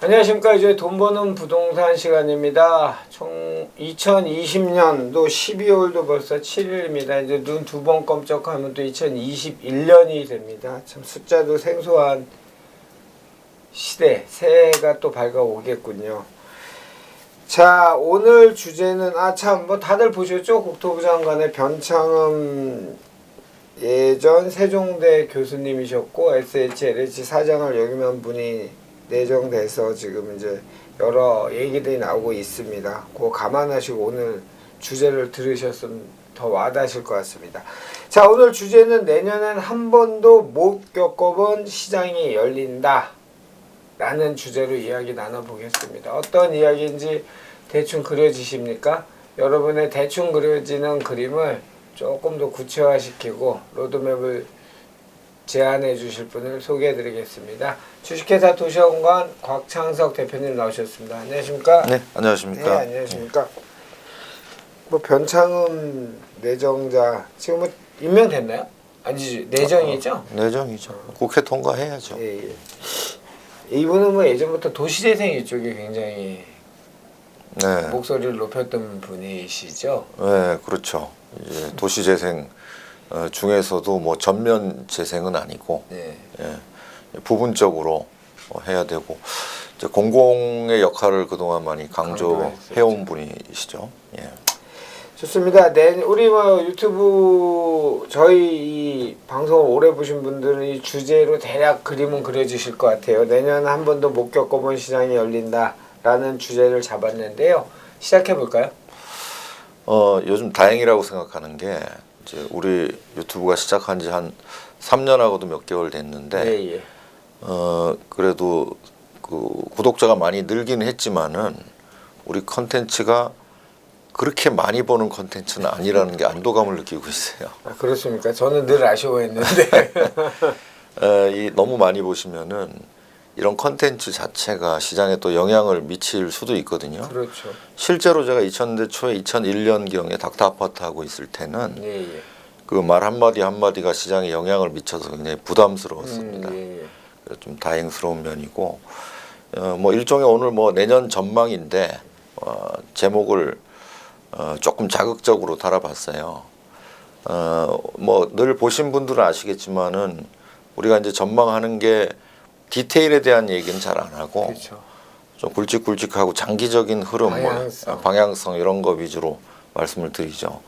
안녕하십니까. 이제 돈 버는 부동산 시간입니다. 총 2020년도 12월도 벌써 7일입니다. 이제 눈 두 번 깜짝하면 또 2021년이 됩니다. 참 숫자도 생소한 시대, 새해가 또 밝아오겠군요. 자, 오늘 주제는 참 뭐 다들 보셨죠? 국토부 장관의 변창흠 예전 세종대 교수님이셨고 SH/LH 사장을 역임한 분이 내정돼서 지금 이제 여러 얘기들이 나오고 있습니다. 그거 감안하시고 오늘 주제를 들으셨으면 더 와닿으실 것 같습니다. 자, 오늘 주제는 내년엔 한 번도 못 겪어본 시장이 열린다 라는 주제로 이야기 나눠보겠습니다. 어떤 이야기인지 대충 그려지십니까? 여러분의 대충 그려지는 그림을 조금 더 구체화시키고 로드맵을 제안해 주실 분을 소개해 드리겠습니다. 주식회사 도시원관 곽창석 대표님 나오셨습니다. 안녕하십니까? 네, 안녕하십니까? 네, 안녕하십니까? 뭐 변창흠 내정자 지금 뭐 임명됐나요? 아니지, 내정이죠? 내정이죠. 국회 통과해야죠. 예, 예. 이분은 뭐 예전부터 도시재생 이쪽에 굉장히 네, 목소리를 높였던 분이시죠? 네, 그렇죠. 이제 도시재생 중에서도 뭐 전면 재생은 아니고 네. 예, 부분적으로 해야 되고 이제 공공의 역할을 그동안 많이 강조해온 분이시죠. 예. 좋습니다. 우리 뭐 유튜브 저희 이 방송을 오래 보신 분들은 이 주제로 대략 그림은 그려주실 것 같아요. 내년 한 번도 못 겪어본 시장이 열린다라는 주제를 잡았는데요. 시작해 볼까요? 요즘 다행이라고 생각하는 게 이제 우리 유튜브가 시작한 지 한 3년하고도 몇 개월 됐는데 예, 예. 그래도 그 구독자가 많이 늘기는 했지만은 우리 컨텐츠가 그렇게 많이 보는 컨텐츠는 아니라는 게 안도감을 느끼고 있어요. 아, 그렇습니까? 저는 늘 아쉬워했는데. 너무 많이 보시면은 이런 컨텐츠 자체가 시장에 또 영향을 미칠 수도 있거든요. 그렇죠. 실제로 제가 2000년대 초에 2001년경에 닥터 아파트 하고 있을 때는 예, 예. 그 말 한마디 한마디가 시장에 영향을 미쳐서 굉장히 부담스러웠습니다. 예, 예. 그래서 좀 다행스러운 면이고 뭐 일종의 오늘 뭐 내년 전망인데 제목을 조금 자극적으로 달아봤어요. 뭐 늘 보신 분들은 아시겠지만은 우리가 이제 전망하는 게 디테일에 대한 얘기는 잘 안 하고 그렇죠. 좀 굵직굵직하고 장기적인 흐름, 방향성 이런 거 위주로 말씀을 드리죠.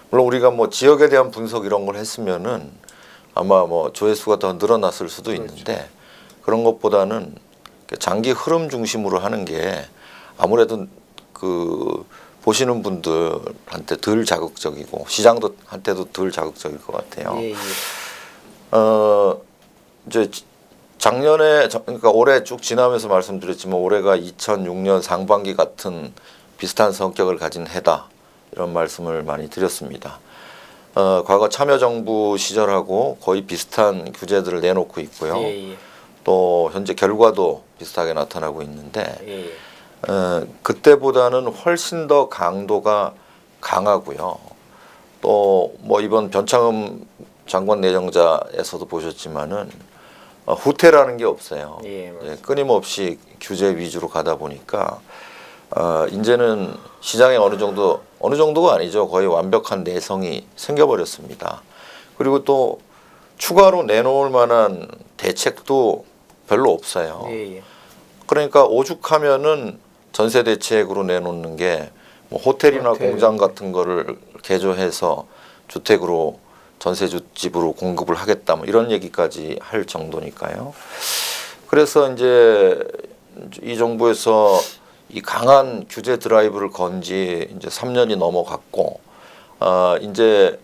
물론 우리가 뭐 지역에 대한 분석 이런 걸 했으면은 아마 뭐 조회수가 더 늘어났을 수도 있는데 그런 것보다는 장기 흐름 중심으로 하는 게 아무래도 그 보시는 분들한테 덜 자극적이고 시장도 한테도 덜 자극적일 것 같아요. 예, 예. 이제 작년에 그러니까 올해 쭉 지나면서 말씀드렸지만 올해가 2006년 상반기 같은 비슷한 성격을 가진 해다 이런 말씀을 많이 드렸습니다. 과거 참여정부 시절하고 거의 비슷한 규제들을 내놓고 있고요. 예, 예. 또 현재 결과도 비슷하게 나타나고 있는데 예. 그때보다는 훨씬 더 강도가 강하고요. 또 뭐 이번 변창흠 장관 내정자에서도 보셨지만은 후퇴라는 게 없어요. 예, 끊임없이 규제 위주로 가다 보니까 이제는 시장에 어느 정도가 아니죠. 거의 완벽한 내성이 생겨버렸습니다. 그리고 또 추가로 내놓을 만한 대책도 별로 없어요. 예, 예. 그러니까 오죽하면은 전세 대책으로 내놓는 게 뭐 호텔이나 공장 같은 거를 개조해서 주택으로 전세집으로 공급을 하겠다 뭐 이런 얘기까지 할 정도니까요. 그래서 이제 이 정부에서 이 강한 규제 드라이브를 건 지 이제 3년이 넘어갔고 이제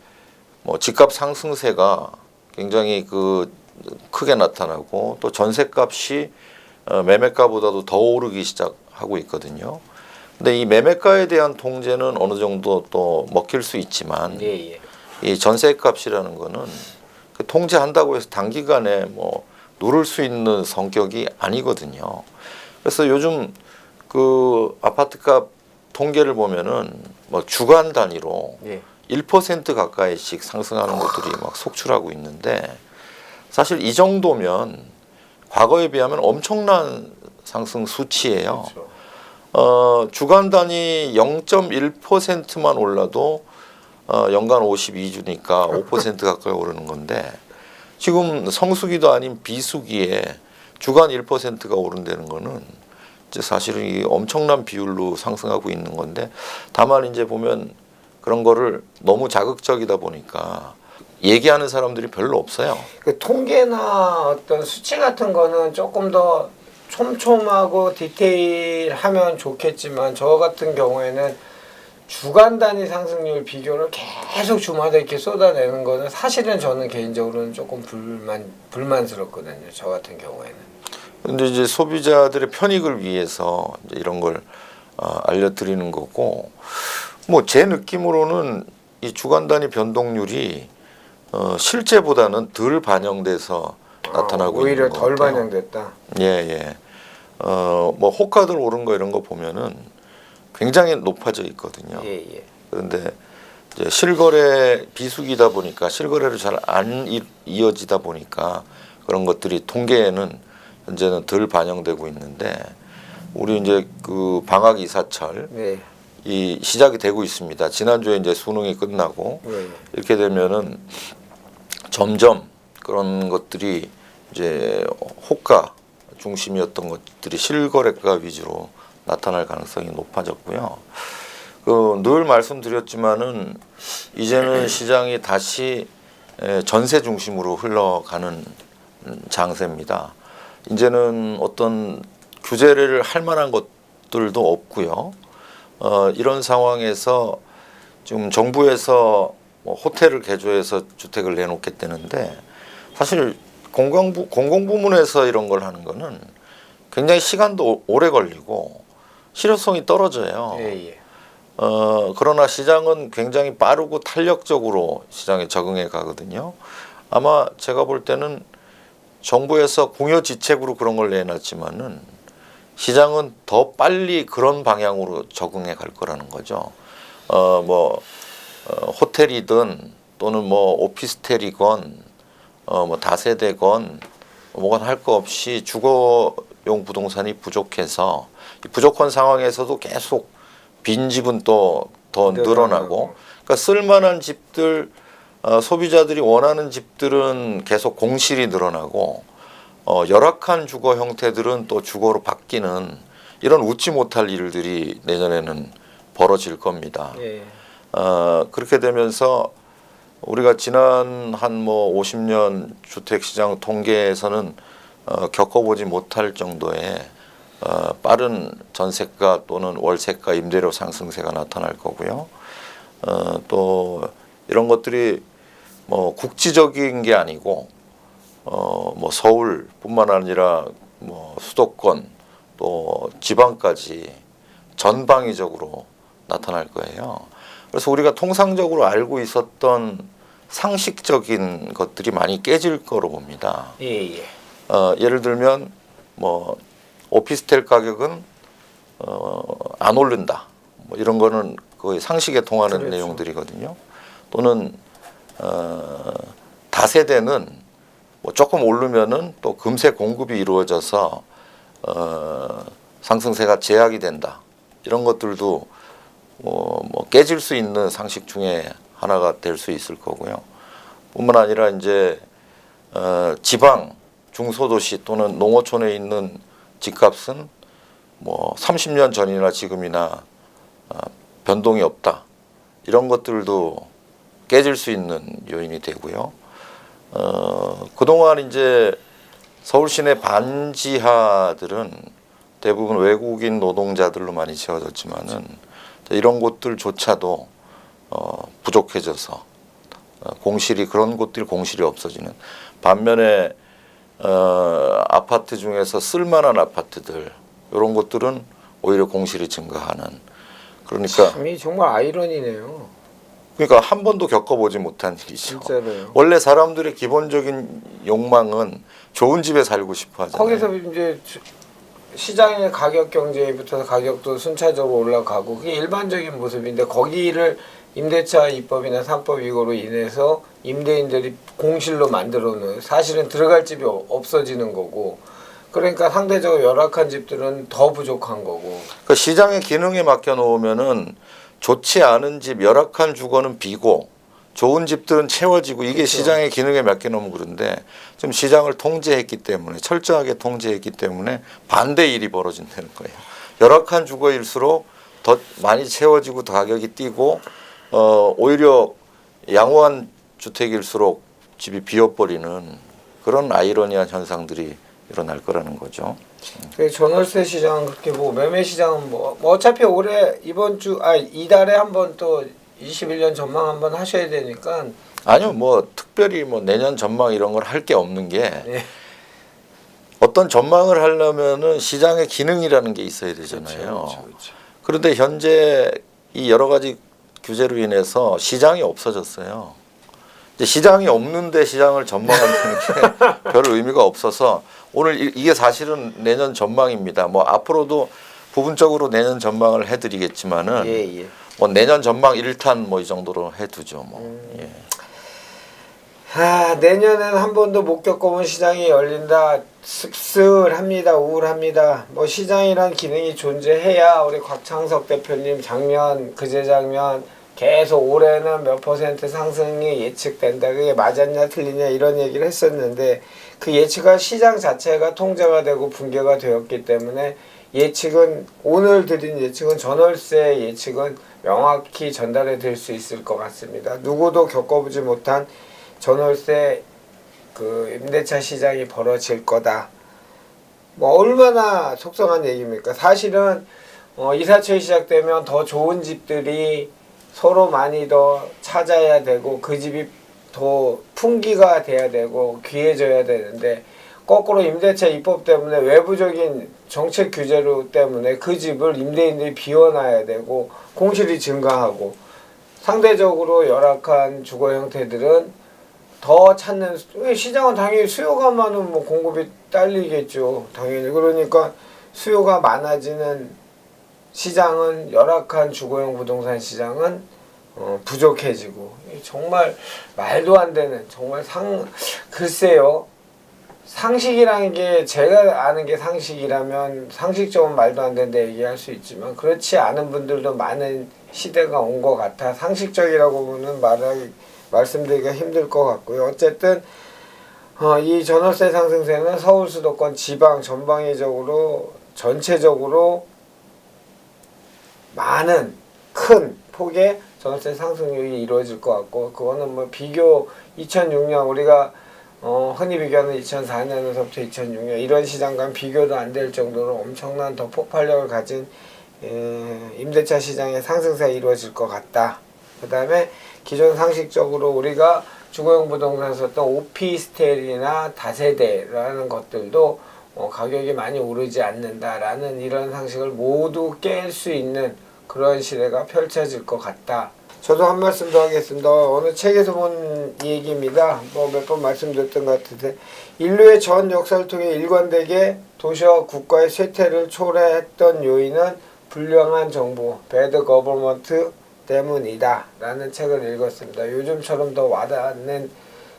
뭐 집값 상승세가 굉장히 그 크게 나타나고 또 전세값이 매매가보다도 더 오르기 시작하고 있거든요. 근데 이 매매가에 대한 통제는 어느 정도 또 먹힐 수 있지만 예, 예. 이 전세값이라는 거는 그 통제한다고 해서 단기간에 뭐 누를 수 있는 성격이 아니거든요. 그래서 요즘 그 아파트값 통계를 보면은 뭐 주간 단위로 예. 1% 가까이씩 상승하는 것들이 막 속출하고 있는데 사실 이 정도면 과거에 비하면 엄청난 상승 수치예요. 그렇죠. 주간 단위 0.1%만 올라도 연간 52주니까 5% 가까이 오르는 건데 지금 성수기도 아닌 비수기에 주간 1%가 오른다는 거는 이제 사실은 이 엄청난 비율로 상승하고 있는 건데 다만 이제 보면 그런 거를 너무 자극적이다 보니까 얘기하는 사람들이 별로 없어요. 그 통계나 어떤 수치 같은 거는 조금 더 촘촘하고 디테일하면 좋겠지만 저 같은 경우에는 주간 단위 상승률 비교를 계속 주마다 이렇게 쏟아내는 거는 사실은 저는 개인적으로는 조금 불만스럽거든요. 저 같은 경우에는. 근데 이제 소비자들의 편익을 위해서 이제 이런 걸 알려드리는 거고 뭐 제 느낌으로는 이 주간 단위 변동률이 실제보다는 덜 반영돼서 나타나고 오히려 있는 것 덜 같아요. 반영됐다. 예. 뭐 호가들 오른 거 이런 거 보면은 굉장히 높아져 있거든요. 예. 그런데 이제 실거래 비수기다 보니까 실거래로 잘 안 이어지다 보니까 그런 것들이 통계에는 현재는 덜 반영되고 있는데 우리 이제 그 방학 이사철 네. 이 시작이 되고 있습니다. 지난주에 이제 수능이 끝나고 네. 이렇게 되면은 점점 그런 것들이 이제 호가 중심이었던 것들이 실거래가 위주로 나타날 가능성이 높아졌고요. 늘 말씀드렸지만은 이제는 시장이 다시 전세 중심으로 흘러가는 장세입니다. 이제는 어떤 규제를 할 만한 것들도 없고요. 이런 상황에서 지금 정부에서 뭐 호텔을 개조해서 주택을 내놓겠다는데 사실 공공부문에서 이런 걸 하는 거는 굉장히 시간도 오래 걸리고 실효성이 떨어져요. 예. 그러나 시장은 굉장히 빠르고 탄력적으로 시장에 적응해 가거든요. 아마 제가 볼 때는 정부에서 공여지책으로 그런 걸 내놨지만은 시장은 더 빨리 그런 방향으로 적응해 갈 거라는 거죠. 호텔이든 또는 뭐 오피스텔이건 뭐 다세대건 뭐건 할 거 없이 주거용 부동산이 부족해서 이 부족한 상황에서도 계속 빈집은 또 더 늘어나고 그러니까 쓸만한 집들 소비자들이 원하는 집들은 계속 공실이 늘어나고 열악한 주거 형태들은 또 주거로 바뀌는 이런 웃지 못할 일들이 내년에는 벌어질 겁니다. 예. 그렇게 되면서 우리가 지난 한 뭐 50년 주택시장 통계에서는 겪어보지 못할 정도의 빠른 전세가 또는 월세가 임대료 상승세가 나타날 거고요. 또 이런 것들이 뭐 국지적인 게 아니고 뭐 서울뿐만 아니라 뭐 수도권 또 지방까지 전방위적으로 나타날 거예요. 그래서 우리가 통상적으로 알고 있었던 상식적인 것들이 많이 깨질 거로 봅니다. 예. 예를 들면 뭐 오피스텔 가격은 안 오른다. 뭐 이런 거는 거의 상식에 통하는 그렇죠. 내용들이거든요. 또는 다세대는 뭐 조금 오르면은 또 금세 공급이 이루어져서 상승세가 제약이 된다. 이런 것들도 뭐 깨질 수 있는 상식 중에 하나가 될 수 있을 거고요. 뿐만 아니라 이제 지방 중소도시 또는 농어촌에 있는 집값은 뭐 30년 전이나 지금이나 변동이 없다. 이런 것들도 깨질 수 있는 요인이 되고요. 그동안 이제 서울 시내 반지하들은 대부분 외국인 노동자들로 많이 지어졌지만은 이런 곳들조차도 부족해져서 공실이 그런 곳들이 공실이 없어지는 반면에 아파트 중에서 쓸만한 아파트들 이런 것들은 오히려 공실이 증가하는 그러니까 참이 정말 아이러니네요. 그러니까 한 번도 겪어보지 못한 일이죠. 진짜로요. 원래 사람들의 기본적인 욕망은 좋은 집에 살고 싶어 하잖아요. 거기서 이제 시장의 가격 경제에 붙어서 가격도 순차적으로 올라가고 그게 일반적인 모습인데 거기를 임대차 입법이나 3법 이거로 인해서 임대인들이 공실로 만들어 놓은 사실은 들어갈 집이 없어지는 거고 그러니까 상대적으로 열악한 집들은 더 부족한 거고. 그 시장의 기능에 맡겨 놓으면은 좋지 않은 집, 열악한 주거는 비고 좋은 집들은 채워지고 이게 그렇죠. 시장의 기능에 맡겨 놓으면 그런데 지금 시장을 통제했기 때문에 철저하게 통제했기 때문에 반대 일이 벌어진다는 거예요. 열악한 주거일수록 더 많이 채워지고 더 가격이 뛰고 오히려 양호한 주택일수록 집이 비어버리는 그런 아이러니한 현상들이 일어날 거라는 거죠. 전월세 시장은 그렇게 보고 매매 시장은 뭐 어차피 올해 이달에 한번 또 21년 전망 한번 하셔야 되니까. 아니요, 뭐 특별히 뭐 내년 전망 이런 걸 할 게 없는 게 네. 어떤 전망을 하려면은 시장의 기능이라는 게 있어야 되잖아요. 그렇죠. 그런데 현재 이 여러 가지 규제로 인해서 시장이 없어졌어요. 이제 시장이 없는데 시장을 전망한다는 게 별 의미가 없어서 오늘 이게 사실은 내년 전망입니다. 뭐 앞으로도 부분적으로 내년 전망을 해드리겠지만은 예. 뭐 내년 전망 1탄 뭐 이 정도로 해두죠. 뭐. 예. 내년엔 한 번도 못 겪어본 시장이 열린다. 씁쓸합니다. 우울합니다. 뭐 시장이란 기능이 존재해야 우리 곽창석 대표님 그제 장면 계속 올해는 몇 % 상승이 예측된다. 그게 맞았냐 틀리냐 이런 얘기를 했었는데 그 예측은 시장 자체가 통제가 되고 붕괴가 되었기 때문에 오늘 드린 예측은 전월세 예측은 명확히 전달해 드릴 수 있을 것 같습니다. 누구도 겪어보지 못한 전월세 임대차 시장이 벌어질 거다. 뭐 얼마나 속상한 얘기입니까? 사실은 이사철이 시작되면 더 좋은 집들이 서로 많이 더 찾아야 되고 그 집이 더 풍기가 돼야 되고 귀해져야 되는데 거꾸로 임대차 입법 때문에 외부적인 정책 규제로 때문에 그 집을 임대인들이 비워놔야 되고 공실이 증가하고 상대적으로 열악한 주거 형태들은 더 찾는 시장은 당연히 수요가 많으면 뭐 공급이 딸리겠죠. 당연히. 그러니까 수요가 많아지는 시장은 열악한 주거용 부동산 시장은 부족해지고 정말 말도 안 되는 정말 글쎄요. 상식이라는 게 제가 아는 게 상식이라면 상식적으로 말도 안 되는데 얘기할 수 있지만 그렇지 않은 분들도 많은 시대가 온 것 같아. 상식적이라고는 말씀드리기가 힘들 것 같고요. 어쨌든 이 전월세 상승세는 서울 수도권 지방 전체적으로 많은 큰 폭의 전월세 상승률이 이루어질 것 같고 그거는 뭐 2006년 우리가 흔히 비교하는 2004년에서부터 2006년 이런 시장과는 비교도 안 될 정도로 엄청난 더 폭발력을 가진 임대차 시장의 상승세가 이루어질 것 같다. 그 다음에 기존 상식적으로 우리가 주거용 부동산에 썼던 오피스텔이나 다세대라는 것들도 가격이 많이 오르지 않는다라는 이런 상식을 모두 깰 수 있는 그런 시대가 펼쳐질 것 같다. 저도 한 말씀 더 하겠습니다. 어느 책에서 본 얘기입니다. 뭐 몇 번 말씀드렸던 것 같은데 인류의 전 역사를 통해 일관되게 도시와 국가의 쇠퇴를 초래했던 요인은 불량한 정부, 배드 거버먼트 때문이다 라는 책을 읽었습니다. 요즘처럼 더 와닿는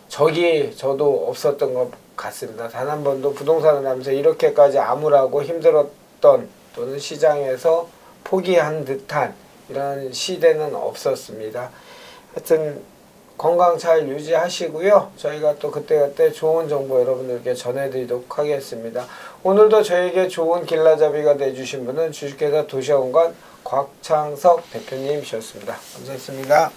적이 저도 없었던 것 같습니다. 단 한 번도 부동산을 하면서 이렇게까지 암울하고 힘들었던 또는 시장에서 포기한 듯한 이런 시대는 없었습니다. 하여튼 건강 잘 유지하시고요. 저희가 또 그때그때 좋은 정보 여러분들께 전해드리도록 하겠습니다. 오늘도 저에게 좋은 길라잡이가 돼주신 분은 주식회사 도시원관 곽창석 대표님이셨습니다. 감사했습니다.